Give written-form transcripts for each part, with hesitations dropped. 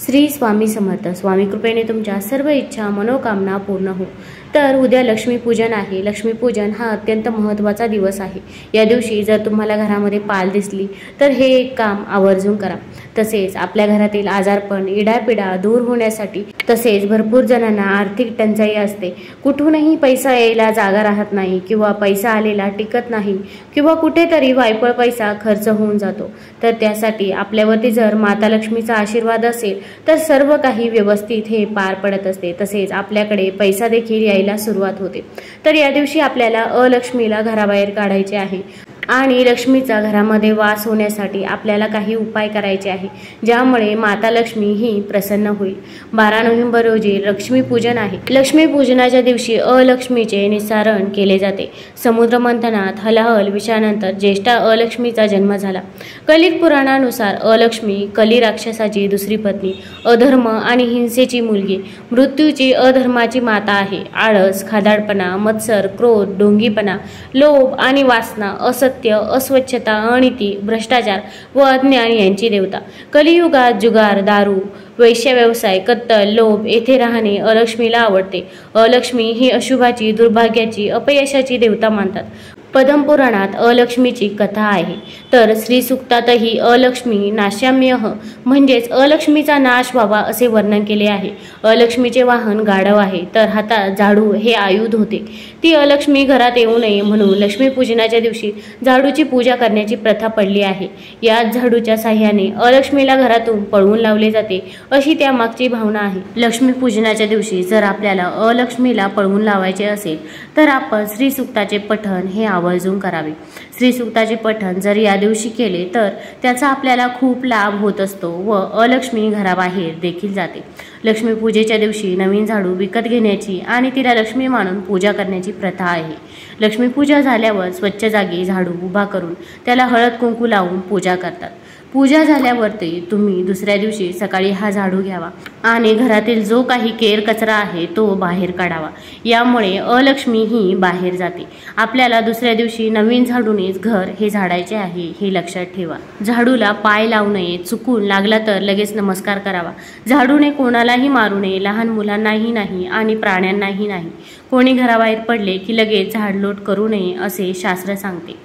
श्री स्वामी समर्थ. स्वामी कृपेने तुमच्या सर्व इच्छा मनोकामना पूर्ण हो. तर उद्या लक्ष्मीपूजन आहे. लक्ष्मीपूजन हा अत्यंत महत्त्वाचा दिवस आहे. या दिवशी जर तुम्हाला घरामध्ये पाल दिसली तर हे एक काम आवर्जून करा. तसेच आपल्या घरातील आजारपण इडापिडा दूर होण्यासाठी, तसेच भरपूर जणांना आर्थिक टंचाई असते, कुठूनही पैसा यायला जागा राहत नाही किंवा पैसा आलेला टिकत नाही किंवा कुठेतरी वायफळ पैसा खर्च होऊन जातो. तर त्यासाठी आपल्यावरती जर माता लक्ष्मीचा आशीर्वाद असेल तर सर्व काही व्यवस्थित हे पार पडत असते. तसेच आपल्याकडे पैसा देखील यायला सुरुवात होते. तर या दिवशी आपल्याला अलक्ष्मीला घराबाहेर काढायचे आहे आणि लक्ष्मीचा घरामध्ये वास होण्यासाठी आपल्याला काही उपाय करायचे आहे, ज्यामुळे माता लक्ष्मी ही प्रसन्न होईल. 12 नोव्हेंबर रोजी लक्ष्मीपूजन आहे. लक्ष्मीपूजनाच्या दिवशी अलक्ष्मीचे निस्सारण केले जाते. समुद्र मंथनात हलाहल विषयानंतर ज्येष्ठा अलक्ष्मीचा जन्म झाला. कलिक पुराणानुसार अलक्ष्मी कली राक्षसाची दुसरी पत्नी, अधर्म आणि हिंसेची मुलगी, मृत्यूची अधर्माची माता आहे. आळस, खादाडपणा, मत्सर, क्रोध, ढोंगीपणा, लोभ आणि वासना, असत्य, अस्वच्छता, अनिती, भ्रष्टाचार व अज्ञान यांची देवता. कलियुगात जुगार, दारू, वैश्य व्यवसाय, कत्तल, लोभ येथे राहणे अलक्ष्मीला आवडते. अलक्ष्मी ही अशुभाची, दुर्भाग्याची, अपयशाची देवता मानतात. पद्मपुराणात अलक्ष्मीची कथा आहे. तर श्री सूक्तातही अलक्ष्मी नाशाम्यह म्हणजेच अलक्ष्मीचा नाश व्हावा असे वर्णन केले आहे. अलक्ष्मीचे वाहन गाढव आहे, तर हातात झाडू हे आयुध होते. ती अलक्ष्मी घरात येऊ नये म्हणून लक्ष्मीपूजनाच्या दिवशी झाडूची पूजा करण्याची प्रथा पडली आहे. याच झाडूच्या साह्याने अलक्ष्मीला घरातून पळवून लावले जाते, अशी त्यामागची भावना आहे. लक्ष्मीपूजनाच्या दिवशी जर आपल्याला अलक्ष्मीला पळवून लावायचे असेल तर आपण श्री सूक्ताचे पठण हे आवर्जून करावे. श्री सूक्ताचे पठण जर या दिवशी केले तर त्याचा आपल्याला खूप लाभ होत असतो व अलक्ष्मी घराबाहेर देखील जाते. लक्ष्मीपूजेच्या दिवशी नवीन झाडू विकत घेण्याची आणि तिला लक्ष्मी मानून पूजा करण्याची प्रथा आहे. लक्ष्मीपूजा झाल्यावर स्वच्छ जागी झाडू उभा करून त्याला हळद कुंकू लावून पूजा करतात. पूजा झाल्यावरती तुम्ही दुसऱ्या दिवशी सकाळी हा झाडू घ्यावा आणि घरातील जो काही केर कचरा आहे तो बाहेर काढावा. यामुळे अलक्ष्मी ही बाहेर जाते. आपल्याला दुसऱ्या दिवशी नवीन झाडूनेच घर हे झाडायचे आहे हे लक्षात ठेवा. झाडूला पाय लावू नये, चुकून लागला तर लगेच नमस्कार करावा. झाडूने कोणालाही मारू नये, लहान मुलांनाही नाही आणि प्राण्यांनाही नाही. कोणी घराबाहेर पडले की लगेच झाडलोट करू नये असे शास्त्र सांगते.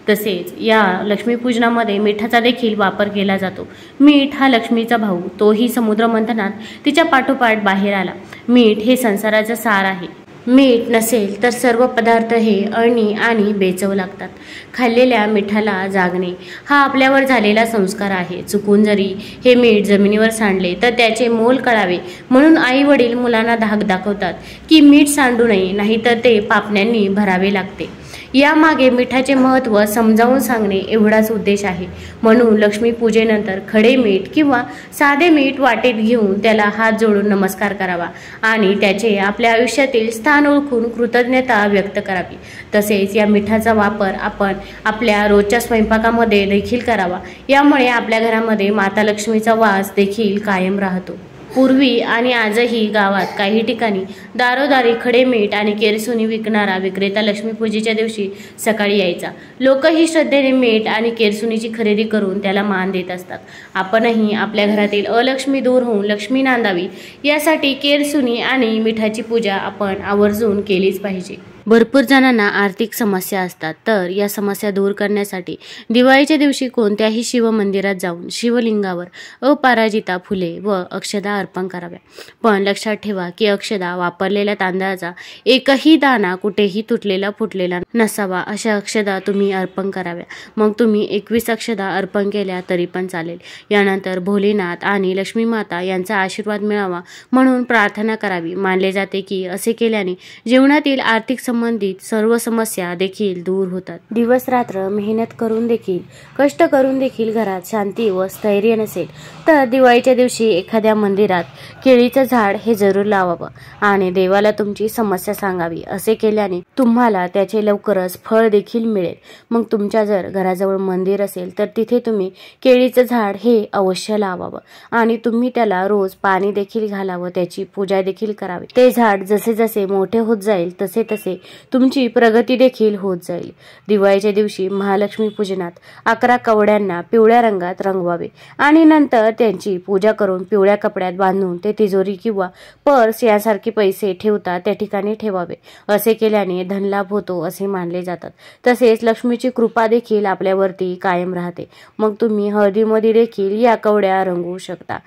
तसेच या लक्ष्मीपूजनामध्ये मिठाचा देखील वापर केला जातो. मीठ हा लक्ष्मीचा भाऊ, तोही समुद्र मंथनात तिच्या पाठोपाठ बाहेर आला. मीठ हे संसाराचा सार आहे. मीठ नसेल तर सर्व पदार्थ हे अळणी आणि बेचव लागतात. खाल्लेल्या मिठाला जागणे हा आपल्यावर झालेला संस्कार आहे. चुकून जरी हे मीठ जमिनीवर सांडले तर त्याचे मोल कळावे म्हणून आई वडील मुलांना धाक दाखवतात की मीठ सांडू नये, नाहीतर ते पापण्यांनी भरावे लागते. यामागे मिठाचे महत्त्व समजावून सांगणे एवढाच उद्देश आहे. म्हणून लक्ष्मीपूजेनंतर खडे मीठ किंवा साधे मीठ वाटेत घेऊन त्याला हात जोडून नमस्कार करावा आणि त्याचे आपल्या आयुष्यातील स्थान ओळखून कृतज्ञता व्यक्त करावी. तसेच या मिठाचा वापर आपण आपल्या रोजच्या स्वयंपाकामध्ये देखील करावा. यामुळे आपल्या घरामध्ये माता लक्ष्मीचा वास देखील कायम राहतो. पूर्वी आणि आजही गावात काही ठिकाणी दारोदारी खडे मीठ आणि केरसुनी विकणारा विक्रेता लक्ष्मीपूजेच्या दिवशी सकाळी यायचा. लोकही श्रद्धेने मीठ आणि केरसुनीची खरेदी करून त्याला मान देत असतात. आपणही आपल्या घरातील अलक्ष्मी दूर होऊन लक्ष्मी नांदावी यासाठी केरसुनी आणि मिठाची पूजा आपण आवर्जून केलीच पाहिजे. भरपूर जणांना आर्थिक समस्या असतात, तर या समस्या दूर करण्यासाठी दिवाळीच्या दिवशी कोणत्याही शिव मंदिरात जाऊन शिवलिंगावर अपराजिता फुले व अक्षदा अर्पण कराव्या. पण लक्षात ठेवा की अक्षदा वापरलेल्या तांदळाचा एकही दाणा कुठेही तुटलेला फुटलेला नसावा अशा अक्षदा तुम्ही अर्पण कराव्या. मग तुम्ही 21 अक्षदा अर्पण केल्या तरी पण चालेल. यानंतर भोलेनाथ आणि लक्ष्मी माता यांचा आशीर्वाद मिळावा म्हणून प्रार्थना करावी. मानले जाते की असे केल्याने जीवनातील आर्थिक संबंधित सर्व समस्या देखील दूर होतात. दिवस रात्र मेहनत करून देखील, कष्ट करून देखील घरात शांती व स्थैर्य नसेल तर दिवाळीच्या दिवशी एखाद्या मंदिरात केळीचं झाड हे जरूर लावावं आणि देवाला तुमची समस्या सांगावी. असे केल्याने तुम्हाला त्याचे लवकरच फळ देखील मिळेल. मग तुमच्या जर घराजवळ मंदिर असेल तर तिथे तुम्ही केळीचं झाड हे अवश्य लावावं आणि तुम्ही त्याला रोज पाणी देखील घालावं, त्याची पूजा देखील करावी. ते झाड जसे जसे मोठे होत जाईल तसे तसे तुमची प्रगती देखील होत जाईल. दिवाळीच्या दिवशी महालक्ष्मी पूजनात 11 कवड्यांना पिवळ्या रंगात रंगवावे आणि नंतर त्यांची पूजा करून पिवळ्या कपड्यात बांधून ते तिजोरी किंवा पर्स यासारखे पैसे ठेवता त्या ठिकाणी ठेवावे. असे केल्याने धनलाभ होतो असे मानले जातात. तसेच लक्ष्मीची कृपा देखील आपल्यावरती कायम राहते. मग तुम्ही हळदीमध्ये देखील या कवड्या रंगवू शकता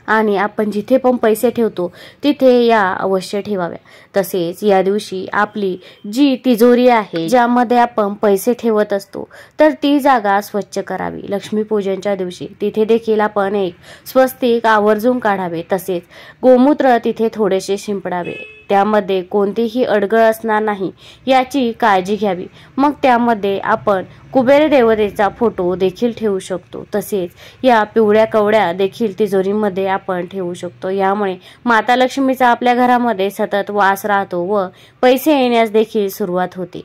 आणि आपण जिथे पण पैसे ठेवतो तिथे या अवश्य ठेवाव्या. तसेच या दिवशी आपली जी तिजोरी आहे ज्यामध्ये आपण पैसे ठेवत असतो तर ती जागा स्वच्छ करावी. लक्ष्मीपूजनच्या दिवशी तिथे देखील आपण एक स्वस्तिक आवर्जून काढावे. तसेच गोमूत्र तिथे थोडेसे शिंपडावे. त्यामध्ये कोणतीही अडगळ असणार नाही याची काळजी घ्यावी. मग त्यामध्ये आपण कुबेर देवतेचा फोटो देखील ठेवू शकतो. तसेच या पिवळ्या कवड्या देखील तिजोरीमध्ये आपण ठेवू शकतो. यामुळे माता लक्ष्मीचा आपल्या घरामध्ये सतत वास राहतो व पैसे येण्यास देखील सुरुवात होते.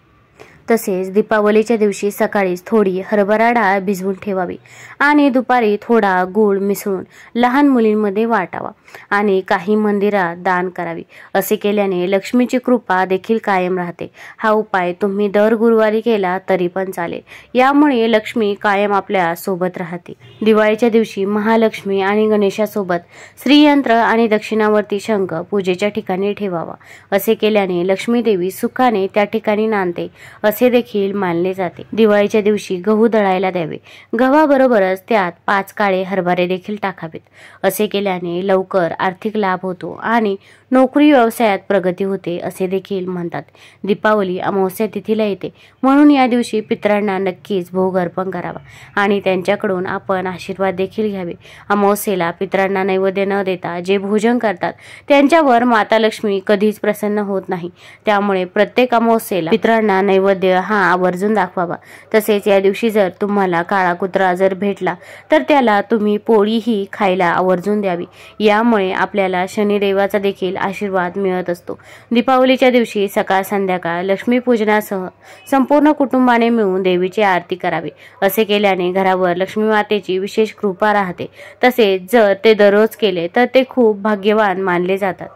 तसेच दीपावलीच्या दिवशी सकाळीच थोडी हरभरा डाळ भिजवून ठेवावी आणि दुपारी थोडा गूळ मिसळून लहान मुलींमध्ये वाटावा आणि काही मंदिरात दान करावी. असे केल्याने लक्ष्मीची कृपा देखील कायम राहते. हा उपाय तुम्ही दर गुरुवारी केला तरी पण चालेल. यामुळे लक्ष्मी कायम आपल्या सोबत राहते. दिवाळीच्या दिवशी महालक्ष्मी आणि गणेशासोबत श्रीयंत्र आणि दक्षिणावर्ती शंख पूजेच्या ठिकाणी ठेवावा. असे केल्याने लक्ष्मी देवी सुखाने त्या ठिकाणी नांदते असे देखील मानले जाते. दिवाळीच्या दिवशी गहू दळायला द्यावे. गव्हाबरोबरच त्यात 5 काळे हरभरे देखील टाकावेत. असे केल्याने लवकर आर्थिक लाभ होतो आणि नोकरी व्यवसायात प्रगती होते असे देखील म्हणतात. दीपावली अमावस्या तिथीला येते म्हणून या दिवशी पितरांना नक्कीच भोग अर्पण करावा आणि त्यांच्याकडून आपण आशीर्वाद देखील घ्यावे. अमावस्येला पितरांना नैवेद्य न देता जे भोजन करतात त्यांच्यावर माता लक्ष्मी कधीच प्रसन्न होत नाही. त्यामुळे प्रत्येक अमावस्येला पितरांना नैवेद्य हा आवर्जून दाखवावा. तसेच या दिवशी जर तुम्हाला काळा कुत्रा जर भेटला तर त्याला तुम्ही पोळीही खायला आवर्जून द्यावी. यामुळे आपल्याला शनिदेवाचा देखील आशीर्वाद मिळत असतो. दीपावलीच्या दिवशी सकाळ संध्याकाळ लक्ष्मीपूजनासह संपूर्ण कुटुंबाने मिळून देवीची आरती करावी. असे केल्याने घरावर लक्ष्मी मातेची विशेष कृपा राहते. तसेच जर ते दररोज केले तर ते खूप भाग्यवान मानले जातात.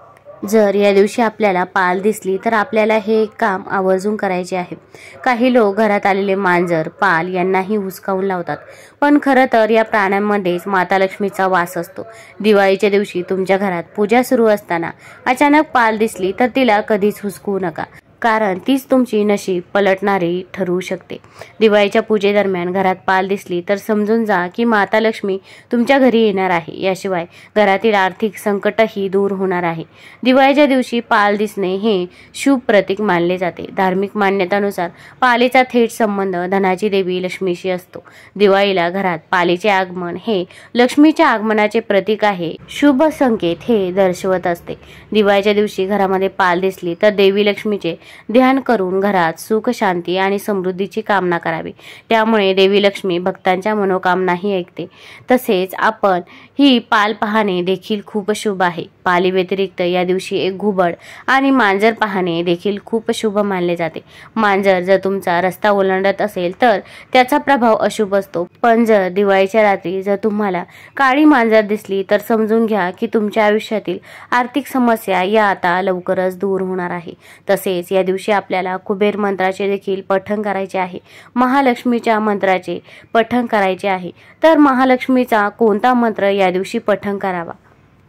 जर या दिवशी आपल्याला पाल दिसली तर आपल्याला हे काम आवर्जून करायचे आहे. काही लोक घरात आलेले मांजर, पाल यांनाही हुसकावून लावतात, पण खरं तर या प्राण्यांमध्येच माता लक्ष्मीचा वास असतो. दिवाळीच्या दिवशी तुमच्या घरात पूजा सुरू असताना अचानक पाल दिसली तर तिला कधीच हुसकवू नका, कारण तीच तुमची नशीब पलटणारी ठरवू शकते. दिवाळीच्या पूजेदरम्यान घरात पाल दिसली तर समजून जा की माता लक्ष्मी तुमच्या घरी येणार आहे. याशिवाय घरातील आर्थिक संकटही दूर होणार आहे. दिवाळीच्या दिवशी पाल दिसणे हे शुभ प्रतीक मानले जाते. धार्मिक मान्यतानुसार पालीचा थेट संबंध धनाची देवी लक्ष्मीशी असतो. दिवाळीला घरात पालीचे आगमन हे लक्ष्मीच्या आगमनाचे प्रतीक आहे. शुभ संकेत हे दर्शवत असते. दिवाळीच्या दिवशी घरामध्ये पाल दिसली तर देवी लक्ष्मीचे ध्यान करून घरात सुख, शांती आणि समृद्धीची कामना करावी. त्यामुळे देवी लक्ष्मी भक्तांच्या मनोकामनाही ऐकते. तसेच आपण ही पाल पाहणे देखील खूप शुभ आहे. पाली व्यतिरिक्त या दिवशी एक घुबड आणि मांजर पाहणे देखील खूप शुभ मानले जाते. मांजर जर तुमचा रस्ता ओलांडत असेल तर त्याचा प्रभाव अशुभ असतो. पण जर दिवाळीच्या रात्री जर तुम्हाला काळी मांजर दिसली तर समजून घ्या की तुमच्या आयुष्यातील आर्थिक समस्या या आता लवकरच दूर होणार आहे. तसेच या दिवशी आपल्याला कुबेर मंत्राचे देखील पठण करायचे आहे. महालक्ष्मीच्या मंत्राचे पठण करायचे आहे. तर महालक्ष्मीचा कोणता मंत्र या दिवशी पठण करावा?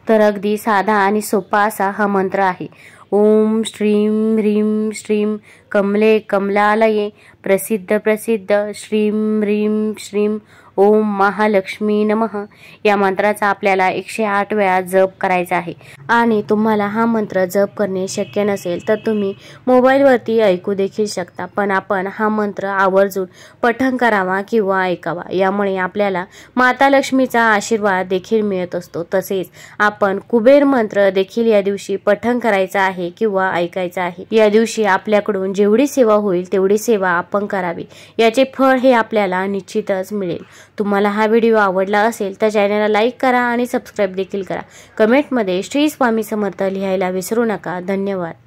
तर अगदी साधा आणि सोपा असा हा मंत्र आहे. ओम श्रीं ह्रीं श्रीं कमले कमलालये प्रसिद्ध प्रसिद्ध श्रीं ह्रीं श्रीं ओम महालक्ष्मी नमः. या मंत्राचा आपल्याला 108 वेळा जप करायचा आहे. आणि तुम्हाला हा मंत्र जप करणे शक्य नसेल तर तुम्ही मोबाईलवरती ऐकू देखील शकता. पण आपण हा मंत्र आवर्जून पठण करावा किंवा ऐकावा. यामुळे आपल्याला माता लक्ष्मीचा आशीर्वाद देखील मिळत असतो. तसेच आपण कुबेर मंत्र देखील या दिवशी पठण करायचा आहे किंवा ऐकायचा आहे. या दिवशी आपल्याकडून जेवढी सेवा होईल तेवढी सेवा आपण करावी. याचे फळ हे आपल्याला निश्चितच मिळेल. तुम्हाला हा व्हिडिओ आवडला असेल तर चॅनलला लाईक करा आणि सबस्क्राईब देखील करा. कमेंटमध्ये श्री स्वामी समर्थ लिहायला विसरू नका. धन्यवाद.